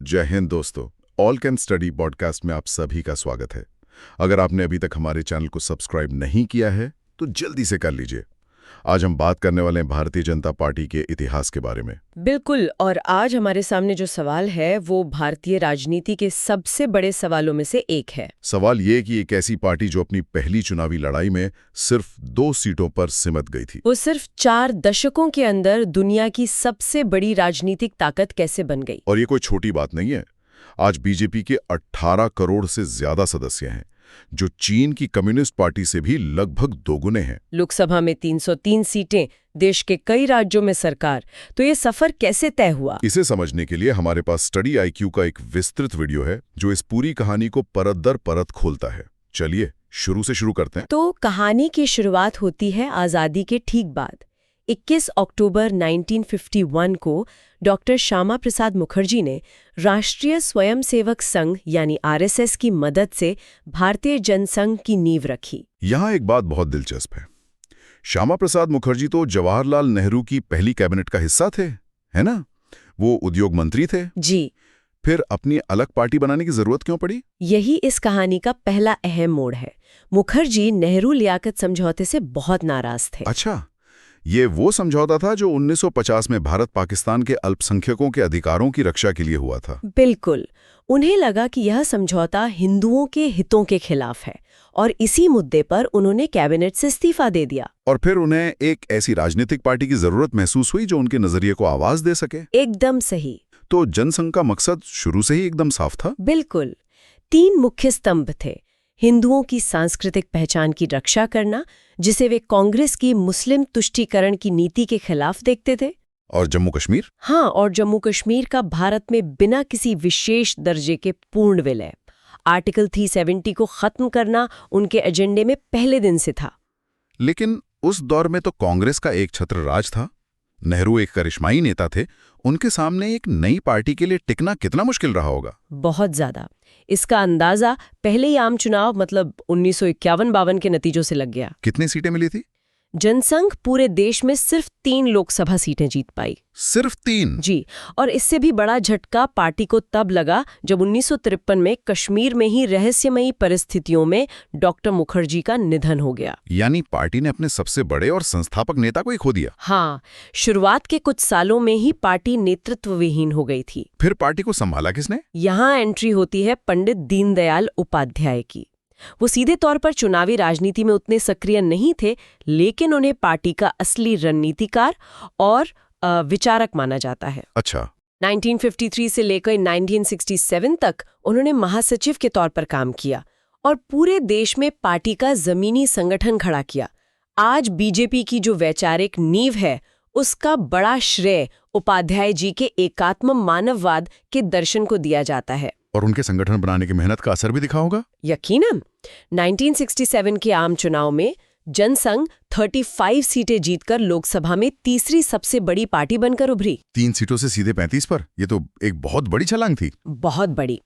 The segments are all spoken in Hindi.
जय हिंद दोस्तों। ऑल कैन स्टडी पॉडकास्ट में आप सभी का स्वागत है। अगर आपने अभी तक हमारे चैनल को सब्सक्राइब नहीं किया है तो जल्दी से कर लीजिए। आज हम बात करने वाले हैं भारतीय जनता पार्टी के इतिहास के बारे में। बिल्कुल। और आज हमारे सामने जो सवाल है वो भारतीय राजनीति के सबसे बड़े सवालों में से एक है। सवाल ये कि एक ऐसी पार्टी जो अपनी पहली चुनावी लड़ाई में सिर्फ 2 सीटों पर सिमट गई थी, वो सिर्फ 4 दशकों के अंदर दुनिया की सबसे बड़ी राजनीतिक ताकत कैसे बन गई। और ये कोई छोटी बात नहीं है। आज बीजेपी के 18 करोड़ से ज्यादा सदस्य हैं, जो चीन की कम्युनिस्ट पार्टी से भी लगभग दोगुने हैं। लोकसभा में 303 सीटें, देश के कई राज्यों में सरकार। तो ये सफर कैसे तय हुआ? इसे समझने के लिए हमारे पास स्टडी आईक्यू का एक विस्तृत वीडियो है जो इस पूरी कहानी को परत दर परत खोलता है। चलिए शुरू से शुरू करते हैं। तो कहानी की शुरुआत होती है आज़ादी के ठीक बाद। 21 अक्टूबर 1951 को डॉक्टर श्यामा प्रसाद मुखर्जी ने राष्ट्रीय स्वयंसेवक संघ यानी आरएसएस की मदद से भारतीय जनसंघ की नींव रखी। यहाँ एक बात बहुत दिलचस्प है। श्यामा प्रसाद मुखर्जी तो जवाहरलाल नेहरू की पहली कैबिनेट का हिस्सा थे, है ना? वो उद्योग मंत्री थे। जी। फिर अपनी अलग पार्टी बनाने की जरूरत क्यों पड़ी? यही इस कहानी का पहला अहम मोड़ है। मुखर्जी नेहरू लियाकत समझौते से बहुत नाराज थे। अच्छा, ये वो समझौता था जो 1950 में भारत पाकिस्तान के अल्पसंख्यकों के अधिकारों की रक्षा के लिए हुआ था। बिल्कुल। उन्हें लगा कि यह समझौता हिंदुओं के हितों के खिलाफ है और इसी मुद्दे पर उन्होंने कैबिनेट से इस्तीफा दे दिया। और फिर उन्हें एक ऐसी राजनीतिक पार्टी की जरूरत महसूस हुई जो उनके नजरिए को आवाज दे सके। एकदम सही। तो जनसंघ का मकसद शुरू से ही एकदम साफ था। बिल्कुल। 3 मुख्य स्तंभ थे। हिंदुओं की सांस्कृतिक पहचान की रक्षा करना, जिसे वे कांग्रेस की मुस्लिम तुष्टीकरण की नीति के खिलाफ देखते थे। और जम्मू कश्मीर? हाँ, और जम्मू कश्मीर का भारत में बिना किसी विशेष दर्जे के पूर्ण विलय, आर्टिकल 370 को खत्म करना उनके एजेंडे में पहले दिन से था। लेकिन उस दौर में तो कांग्रेस का एक छत्र राज था। नेहरू एक करिश्माई नेता थे। उनके सामने एक नई पार्टी के लिए टिकना कितना मुश्किल रहा होगा? बहुत ज्यादा। इसका अंदाजा पहले ही आम चुनाव मतलब 1951-52 के नतीजों से लग गया। कितनी सीटें मिली थी? जनसंघ पूरे देश में सिर्फ 3 लोकसभा सीटें जीत पाई। सिर्फ 3? जी। और इससे भी बड़ा झटका पार्टी को तब लगा जब 1953 में कश्मीर में ही रहस्यमयी परिस्थितियों में डॉक्टर मुखर्जी का निधन हो गया। यानी पार्टी ने अपने सबसे बड़े और संस्थापक नेता को ही खो दिया। हाँ, शुरुआत के कुछ सालों में ही पार्टी नेतृत्व विहीन हो गई थी। फिर पार्टी को संभाला किसने? यहाँ एंट्री होती है पंडित दीनदयाल उपाध्याय की। वो सीधे तौर पर चुनावी राजनीति में उतने सक्रिय नहीं थे, लेकिन उन्हें पार्टी का असली रणनीतिकार और विचारक माना जाता है। अच्छा। 1953 से लेकर 1967 तक उन्होंने महासचिव के तौर पर काम किया और पूरे देश में पार्टी का जमीनी संगठन खड़ा किया। आज बीजेपी की जो वैचारिक नींव है, उसका बड़ा श्रेय उपाध्याय जी के एकात्म मानववाद के दर्शन को दिया जाता है। और उनके संगठन बनाने की मेहनत का असर भी दिखा होगा। यकीनन। 1967 के आम चुनाव में जनसंघ 35 सीटें जीतकर लोकसभा में तीसरी सबसे बड़ी पार्टी बनकर उभरी। 3 सीटों से सीधे 35 पर। ये तो एक बहुत बड़ी छलांग थी। बहुत बड़ी।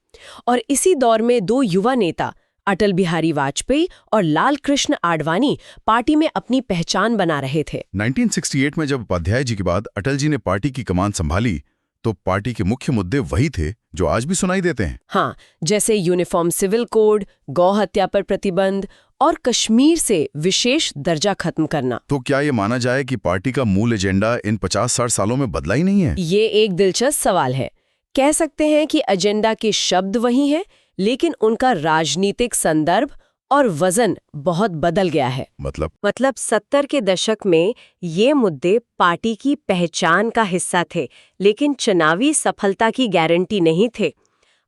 और इसी दौर में 2 युवा नेता अटल बिहारी वाजपेयी और लाल कृष्ण आडवाणी पार्टी में अपनी पहचान बना रहे थे। 1968 में जब उपाध्याय जी के बाद अटल जी ने पार्टी की कमान संभाली तो पार्टी के मुख्य मुद्दे वही थे जो आज भी सुनाई देते हैं। हाँ, जैसे यूनिफॉर्म सिविल कोड, गौ हत्या पर प्रतिबंध और कश्मीर से विशेष दर्जा खत्म करना। तो क्या ये माना जाए कि पार्टी का मूल एजेंडा इन 50-60 सालों में बदला ही नहीं है? ये एक दिलचस्प सवाल है। कह सकते हैं कि एजेंडा के शब्द वही हैं, लेकिन उनका राजनीतिक संदर्भ और वजन बहुत बदल गया है। मतलब 70 के दशक में ये मुद्दे पार्टी की पहचान का हिस्सा थे, लेकिन चुनावी सफलता की गारंटी नहीं थे।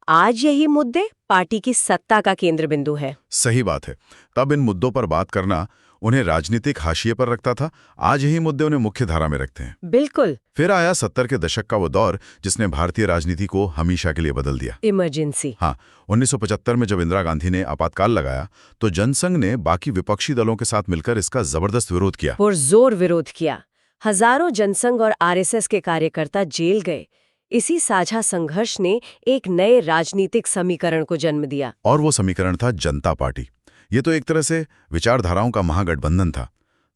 आज यही मुद्दे पार्टी की सत्ता का केंद्र बिंदु है। सही बात है। तब इन मुद्दों पर बात करना उन्हें राजनीतिक हाशिए पर रखता था। आज यही मुद्दे उन्हें मुख्य धारा में रखते हैं। बिल्कुल। फिर आया 70 के दशक का वो दौर जिसने भारतीय राजनीति को हमेशा के लिए बदल दिया। इमरजेंसी। हाँ, 1975 में जब इंदिरा गांधी ने आपातकाल लगाया तो जनसंघ ने बाकी विपक्षी दलों के साथ मिलकर इसका जबरदस्त विरोध किया। पुरजोर विरोध किया। हजारों जनसंघ और आरएसएस के कार्यकर्ता जेल गए। इसी साझा संघर्ष ने एक नए राजनीतिक समीकरण को जन्म दिया। और वो समीकरण था जनता पार्टी। ये तो एक तरह से विचारधाराओं का महागठबंधन था।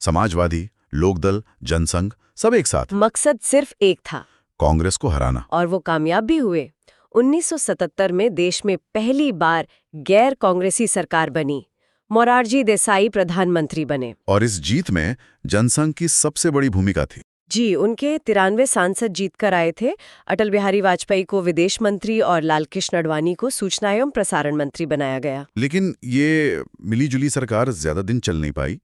समाजवादी, लोकदल, जनसंघ सब एक साथ। मकसद सिर्फ एक था, कांग्रेस को हराना। और वो कामयाब भी हुए। 1977 में देश में पहली बार गैर कांग्रेसी सरकार बनी। मोरारजी देसाई प्रधानमंत्री बने। और इस जीत में जनसंघ की सबसे बड़ी भूमिका थी। जी, उनके 93 सांसद जीत कर आए थे। अटल बिहारी वाजपेयी को विदेश मंत्री और लालकृष्ण आडवाणी को सूचना एवं प्रसारण मंत्री बनाया गया। लेकिन ये मिलीजुली सरकार ज्यादा दिन चल नहीं पाई।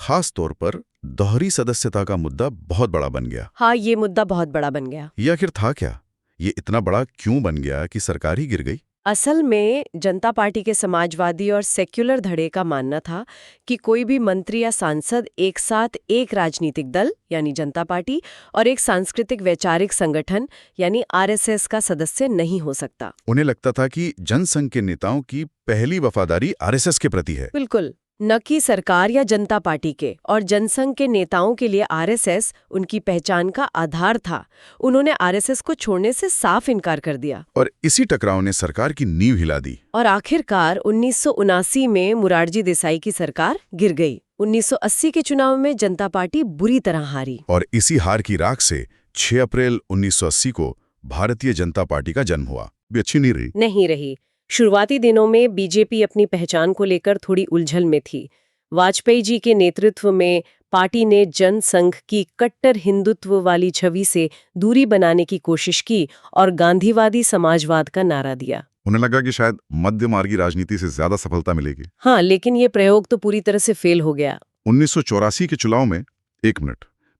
खास तौर पर दोहरी सदस्यता का मुद्दा बहुत बड़ा बन गया। हाँ, ये मुद्दा बहुत बड़ा बन गया। ये आखिर था क्या? ये इतना बड़ा क्यों बन गया कि सरकार ही गिर गई? असल में जनता पार्टी के समाजवादी और सेक्युलर धड़े का मानना था कि कोई भी मंत्री या सांसद एक साथ एक राजनीतिक दल यानी जनता पार्टी और एक सांस्कृतिक वैचारिक संगठन यानी आरएसएस का सदस्य नहीं हो सकता। उन्हें लगता था कि जनसंघ के नेताओं की पहली वफादारी आरएसएस के प्रति है। बिल्कुल, न कि सरकार या जनता पार्टी के। और जनसंघ के नेताओं के लिए आरएसएस उनकी पहचान का आधार था। उन्होंने आरएसएस को छोड़ने से साफ इनकार कर दिया। और इसी टकराव ने सरकार की नींव हिला दी। और आखिरकार 1979 में मोरारजी देसाई की सरकार गिर गई। 1980 के चुनाव में जनता पार्टी बुरी तरह हारी। और इसी हार की राख से 6 अप्रैल 1980 को भारतीय जनता पार्टी का जन्म हुआ। भी अच्छी नहीं रही। शुरुआती दिनों में बीजेपी अपनी पहचान को लेकर थोड़ी उलझन में थी। वाजपेयी जी के नेतृत्व में पार्टी ने जनसंघ की कट्टर हिंदुत्व वाली छवि से दूरी बनाने की कोशिश की और गांधीवादी समाजवाद का नारा दिया। उन्हें लगा कि शायद मध्य मार्गी राजनीति से ज्यादा सफलता मिलेगी। हाँ, लेकिन ये प्रयोग तो पूरी तरह से फेल हो गया। 1984 के चुनाव में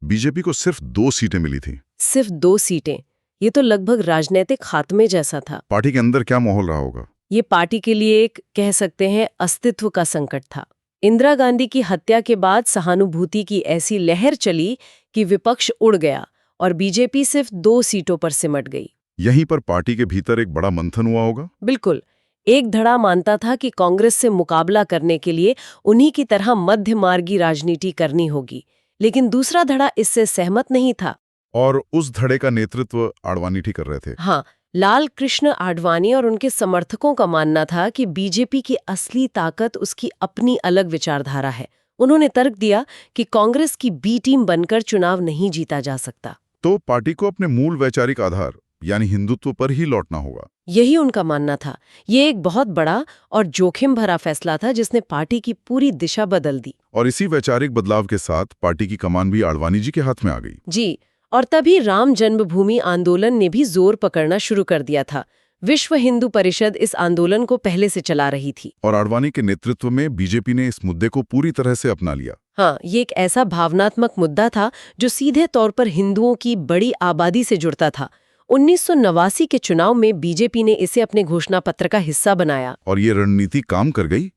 बीजेपी को सिर्फ 2 सीटें मिली थी। सिर्फ 2 सीटें। ये तो लगभग राजनीतिक खात्मे जैसा था। पार्टी के अंदर क्या माहौल रहा होगा? ये पार्टी के लिए एक कह सकते हैं अस्तित्व का संकट था। इंदिरा गांधी की हत्या के बाद सहानुभूति की ऐसी लहर चली कि विपक्ष उड़ गया और बीजेपी सिर्फ 2 सीटों पर सिमट गई। यहीं पर पार्टी के भीतर एक बड़ा मंथन हुआ होगा। बिल्कुल। एक धड़ा मानता था कि कांग्रेस से मुकाबला करने के लिए उन्हीं की तरह मध्य मार्गी राजनीति करनी होगी, लेकिन दूसरा धड़ा इससे सहमत नहीं था। और उस धड़े का नेतृत्व आडवाणी ही कर रहे थे। हाँ, लाल कृष्ण आडवाणी और उनके समर्थकों का मानना था कि बीजेपी की असली ताकत उसकी अपनी अलग विचारधारा है। उन्होंने तर्क दिया कि कांग्रेस की बी टीम बनकर चुनाव नहीं जीता जा सकता। तो पार्टी को अपने मूल वैचारिक आधार यानी हिंदुत्व पर ही लौटना होगा। यही उनका मानना था। ये एक बहुत बड़ा और जोखिम भरा फैसला था जिसने पार्टी की पूरी दिशा बदल दी। और इसी वैचारिक बदलाव के साथ पार्टी की कमान भी आडवाणी जी के हाथ में आ गई। जी, और तभी राम जन्मभूमि आंदोलन ने भी जोर पकड़ना शुरू कर दिया था। विश्व हिंदू परिषद इस आंदोलन को पहले से चला रही थी। और आडवाणी के नेतृत्व में बीजेपी ने इस मुद्दे को पूरी तरह से अपना लिया। हाँ, ये एक ऐसा भावनात्मक मुद्दा था जो सीधे तौर पर हिंदुओं की बड़ी आबादी से जुड़ता था। 1989 के चुनाव में बीजेपी ने इसे अपने घोषणा पत्र का हिस्सा बनाया। और ये रणनीति काम कर गई।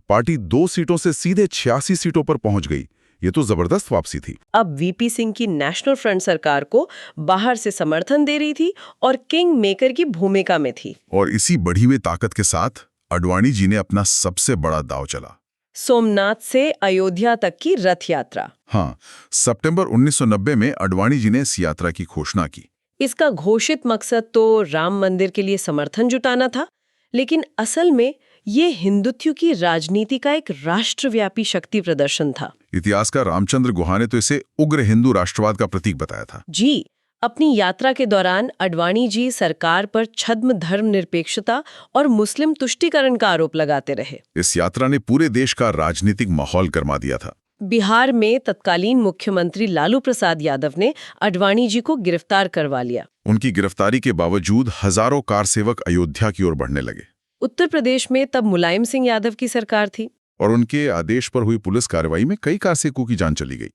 पार्टी 2 सीटों से सीधे 86 सीटों पर पहुंच गई। ये तो जबरदस्त वापसी थी। अब वीपी सिंह की नेशनल फ्रंट सरकार को बाहर से समर्थन दे रही थी और किंग मेकर की भूमिका में थी। और इसी बढ़ी हुई ताकत के साथ आडवाणी जी ने अपना सबसे बड़ा दांव चला। सोमनाथ से अयोध्या तक की रथ यात्रा। हाँ, सितंबर 1990 में आडवाणी जी ने इस यात्रा की घोषणा की। इसका घोषित मकसद तो राम मंदिर के लिए समर्थन जुटाना था, लेकिन असल में ये हिंदुत्व की राजनीति का एक राष्ट्रव्यापी शक्ति प्रदर्शन था। इतिहासकार रामचंद्र गुहा ने तो इसे उग्र हिंदू राष्ट्रवाद का प्रतीक बताया था। जी, अपनी यात्रा के दौरान आडवाणी जी सरकार पर छद्म धर्मनिरपेक्षता और मुस्लिम तुष्टीकरण का आरोप लगाते रहे। इस यात्रा ने पूरे देश का राजनीतिक माहौल गरमा दिया था। बिहार में तत्कालीन मुख्यमंत्री लालू प्रसाद यादव ने आडवाणी जी को गिरफ्तार करवा लिया। उनकी गिरफ्तारी के बावजूद हजारों कार सेवक अयोध्या की ओर बढ़ने लगे। उत्तर प्रदेश में तब मुलायम सिंह यादव की सरकार थी और उनके आदेश पर हुई पुलिस कार्रवाई में कई कार सेवकों की जान चली गई।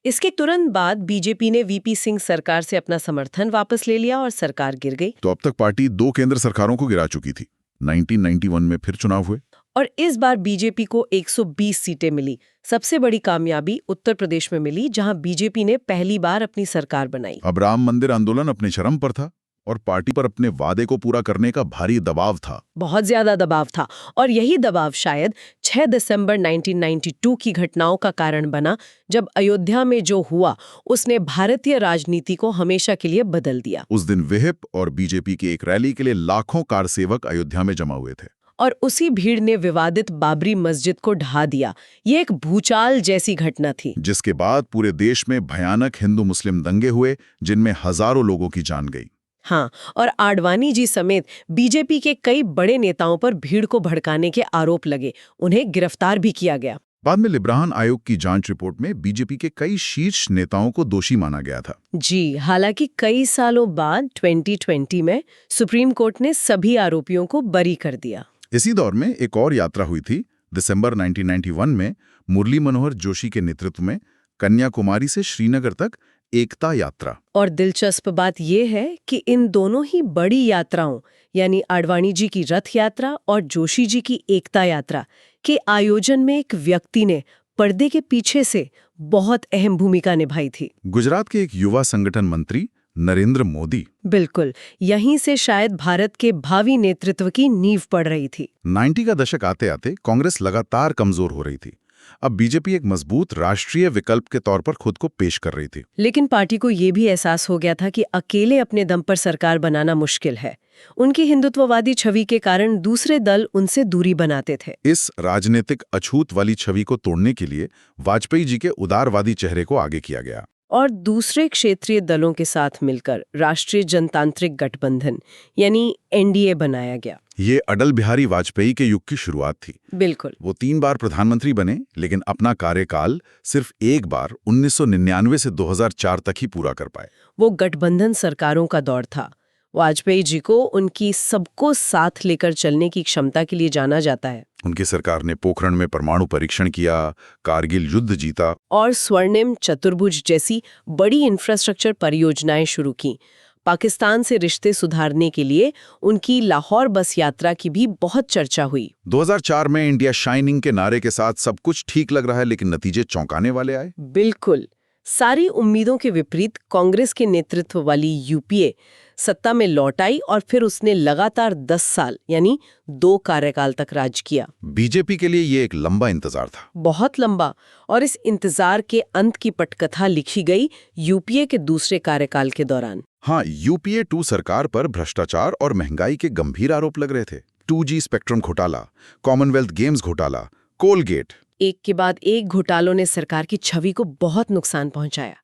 इसके तुरंत बाद बीजेपी ने वीपी सिंह सरकार से अपना समर्थन वापस ले लिया और सरकार गिर गई। तो अब तक पार्टी 2 केंद्र सरकारों को गिरा चुकी थी। 1991 में फिर चुनाव हुए और इस बार बीजेपी को 120 सीटें मिली। सबसे बड़ी कामयाबी उत्तर प्रदेश में मिली, जहां बीजेपी ने पहली बार अपनी सरकार बनाई। अब राम मंदिर आंदोलन अपने चरम पर था और पार्टी पर अपने वादे को पूरा करने का भारी दबाव था। बहुत ज्यादा दबाव था। और यही दबाव शायद 6 दिसंबर 1992 की घटनाओं का कारण बना, जब अयोध्या में जो हुआ उसने भारतीय राजनीति को हमेशा के लिए बदल दिया। उस दिन विहिप और बीजेपी की एक रैली के लिए लाखों कार सेवक अयोध्या में जमा हुए थे और उसी भीड़ ने विवादित बाबरी मस्जिद को ढा दिया। ये एक भूचाल जैसी घटना थी, जिसके बाद पूरे देश में भयानक हिंदू मुस्लिम दंगे हुए, जिनमें हजारों लोगों की जान गई। हाँ, और आडवाणी जी समेत बीजेपी के कई बड़े नेताओं पर भीड़ को भड़काने के आरोप लगे। उन्हें गिरफ्तार भी किया गया। बाद में लिब्राहन आयोग की जांच रिपोर्ट में बीजेपी के कई शीर्ष नेताओं को दोषी माना गया था। जी, हालांकि कई सालों बाद 2020 में सुप्रीम कोर्ट ने सभी आरोपियों को बरी कर दिया। इसी दौर में एक और यात्रा हुई थी। दिसंबर 1991 में मुरली मनोहर जोशी के नेतृत्व में कन्याकुमारी से श्रीनगर तक एकता यात्रा। और दिलचस्प बात यह है कि इन दोनों ही बड़ी यात्राओं यानी आडवाणी जी की रथ यात्रा और जोशी जी की एकता यात्रा के आयोजन में एक व्यक्ति ने पर्दे के पीछे से बहुत अहम भूमिका निभाई थी। गुजरात के एक युवा संगठन मंत्री नरेंद्र मोदी। बिल्कुल, यहीं से शायद भारत के भावी नेतृत्व की नींव पड़ रही थी। 90 का दशक आते आते कांग्रेस लगातार कमजोर हो रही थी। अब बीजेपी एक मजबूत राष्ट्रीय विकल्प के तौर पर खुद को पेश कर रही थी। लेकिन पार्टी को ये भी एहसास हो गया था कि अकेले अपने दम पर सरकार बनाना मुश्किल है। उनकी हिंदुत्ववादी छवि के कारण दूसरे दल उनसे दूरी बनाते थे। इस राजनीतिक अछूत वाली छवि को तोड़ने के लिए वाजपेयी जी के उदारवादी चेहरे को आगे किया गया और दूसरे क्षेत्रीय दलों के साथ मिलकर राष्ट्रीय जनतांत्रिक गठबंधन यानी एनडीए बनाया गया। ये अटल बिहारी वाजपेयी के युग की शुरुआत थी। बिल्कुल। वो 3 बार प्रधानमंत्री बने, लेकिन अपना कार्यकाल सिर्फ एक बार 1999 से 2004 तक ही पूरा कर पाए। वो गठबंधन सरकारों का दौर था। वाजपेयी जी को उनकी सबको साथ लेकर चलने की क्षमता के लिए जाना जाता है। उनकी सरकार ने पोखरण में परमाणु परीक्षण किया, कारगिल युद्ध जीता और स्वर्णिम चतुर्भुज जैसी बड़ी इंफ्रास्ट्रक्चर परियोजनाएं शुरू की। पाकिस्तान से रिश्ते सुधारने के लिए उनकी लाहौर बस यात्रा की भी बहुत चर्चा हुई। 2004 में इंडिया शाइनिंग के नारे के साथ सब कुछ ठीक लग रहा है, लेकिन नतीजे चौंकाने वाले आए। बिल्कुल, सारी उम्मीदों के विपरीत कांग्रेस के नेतृत्व वाली यूपीए सत्ता में लौट आई और फिर उसने लगातार 10 साल यानी 2 कार्यकाल तक राज किया। बीजेपी के लिए ये एक लंबा इंतजार था, बहुत लंबा। और इस इंतजार के अंत की पटकथा लिखी गई यूपीए के दूसरे कार्यकाल के दौरान। हाँ, यूपीए 2 सरकार पर भ्रष्टाचार और महंगाई के गंभीर आरोप लग रहे थे। 2G स्पेक्ट्रम घोटाला, कॉमनवेल्थ गेम्स घोटाला, कोलगेट। एक के बाद एक घोटालों ने सरकार की छवि को बहुत नुकसान पहुंचाया।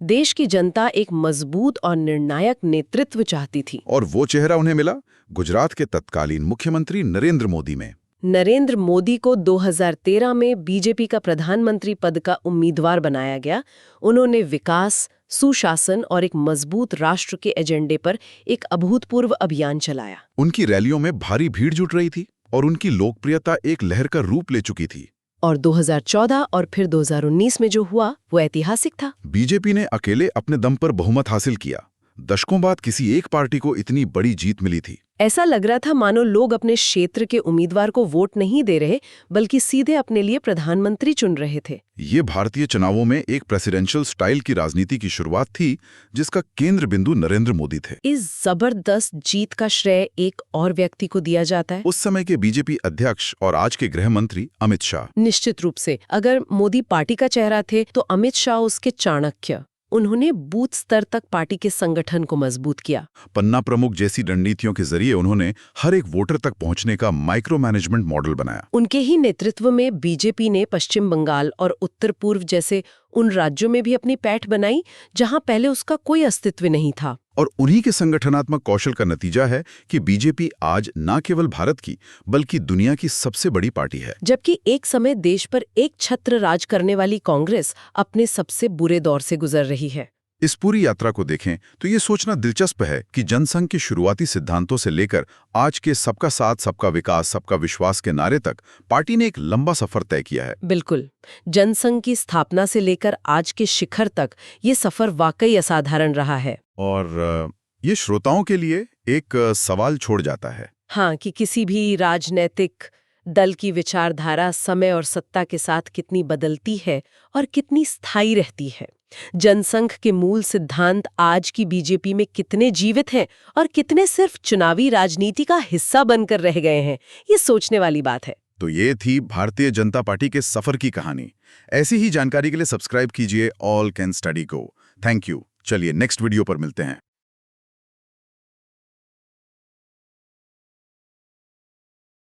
देश की जनता एक मजबूत और निर्णायक नेतृत्व चाहती थी। और वो चेहरा उन्हें मिला गुजरात के तत्कालीन मुख्यमंत्री नरेंद्र मोदी में। नरेंद्र मोदी को 2013 में बीजेपी का प्रधानमंत्री पद का उम्मीदवार बनाया गया। उन्होंने विकास, सुशासन और एक मजबूत राष्ट्र के एजेंडे पर एक अभूतपूर्व अभियान चलाया। उनकी रैलियों में भारी भीड़ जुट रही थी और उनकी लोकप्रियता एक लहर का रूप ले चुकी थी। और 2014 और फिर 2019 में जो हुआ वो ऐतिहासिक था। बीजेपी ने अकेले अपने दम पर बहुमत हासिल किया। दशकों बाद किसी एक पार्टी को इतनी बड़ी जीत मिली थी। ऐसा लग रहा था मानो लोग अपने क्षेत्र के उम्मीदवार को वोट नहीं दे रहे, बल्कि सीधे अपने लिए प्रधानमंत्री चुन रहे थे। ये भारतीय चुनावों में एक प्रेसिडेंशियल स्टाइल की राजनीति की शुरुआत थी, जिसका केंद्र बिंदु नरेंद्र मोदी थे। इस जबरदस्त जीत का श्रेय एक और व्यक्ति को दिया जाता है, उस समय के बीजेपी अध्यक्ष और आज के गृह मंत्री अमित शाह। निश्चित रूप से अगर मोदी पार्टी का चेहरा थे तो अमित शाह उसके चाणक्य। उन्होंने बूथ स्तर तक पार्टी के संगठन को मजबूत किया। पन्ना प्रमुख जैसी रणनीतियों के जरिए उन्होंने हर एक वोटर तक पहुंचने का माइक्रो मैनेजमेंट मॉडल बनाया। उनके ही नेतृत्व में बीजेपी ने पश्चिम बंगाल और उत्तर पूर्व जैसे उन राज्यों में भी अपनी पैठ बनाई जहां पहले उसका कोई अस्तित्व नहीं था। और उन्हीं के संगठनात्मक कौशल का नतीजा है कि बीजेपी आज न केवल भारत की बल्कि दुनिया की सबसे बड़ी पार्टी है। जबकि एक समय देश पर एक छत्र राज करने वाली कांग्रेस अपने सबसे बुरे दौर से गुजर रही है। इस पूरी यात्रा को देखें तो ये सोचना दिलचस्प है कि जनसंघ के शुरुआती सिद्धांतों से लेकर आज के सबका साथ, सबका विकास, सबका विश्वास के नारे तक पार्टी ने एक लंबा सफर तय किया है। बिल्कुल, जनसंघ की स्थापना से लेकर आज के शिखर तक ये सफर वाकई असाधारण रहा है। और ये श्रोताओं के लिए एक सवाल छोड़ जाता है। हाँ, कि किसी भी राजनैतिक दल की विचारधारा समय और सत्ता के साथ कितनी बदलती है और कितनी स्थायी रहती है। जनसंघ के मूल सिद्धांत आज की बीजेपी में कितने जीवित हैं और कितने सिर्फ चुनावी राजनीति का हिस्सा बनकर रह गए हैं, ये सोचने वाली बात है। तो ये थी भारतीय जनता पार्टी के सफर की कहानी। ऐसी ही जानकारी के लिए सब्सक्राइब कीजिए ऑल कैन स्टडी को। Thank you. चलिए नेक्स्ट वीडियो पर मिलते हैं।